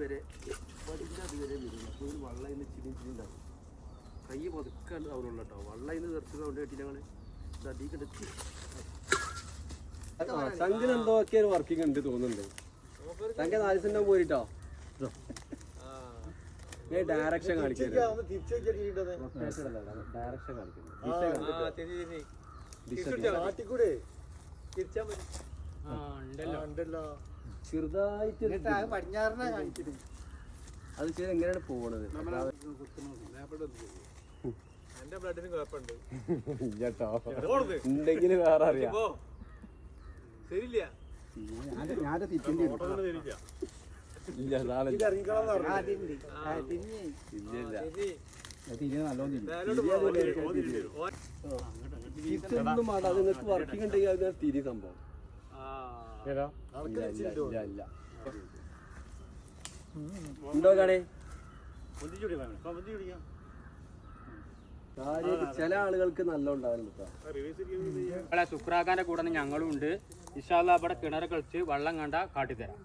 അതുവരെ വരില്ല. അപ്പോൾ ഒരു വെള്ളം ഇന്ന് ചിരിണ്ടാവും. കൈ പതുക്കാൻ അവരുള്ള കേട്ടോ. വെള്ളം ഇന്ന് തെറിച്ചത് കൊണ്ട് കേട്ടി ഞങ്ങൾ അധികം ചങ്കിന് എന്തൊക്കെ ഒരു വർക്കിംഗ് ഉണ്ട് തോന്നുന്നുണ്ട്. ചങ്ക 4 ദിവസം പോയിട്ടോ ഡയറക്ഷൻ കാണിക്കുന്നത്. ഡയറക്ഷൻ ചെറുതായിട്ട് അത് ചെയ്ത് എങ്ങനെയാണ് പോണത്? ഉണ്ടെങ്കിൽ വേറെ അറിയാം. അത് നിങ്ങൾക്ക് വർക്കിംഗ് ഉണ്ടെങ്കിൽ അത് തിരി സംഭവം ഉണ്ടോ കാണേ? ചില ആളുകൾക്ക് നല്ല ഉണ്ടാവില്ല. ശുക്രാഖാന്റെ കൂടെ ഞങ്ങളും ഉണ്ട്. ഇൻഷാ അല്ലാഹ് ഇവിടെ കിണറ് കളിച്ച് വെള്ളം കണ്ട കാട്ടിത്തരാം.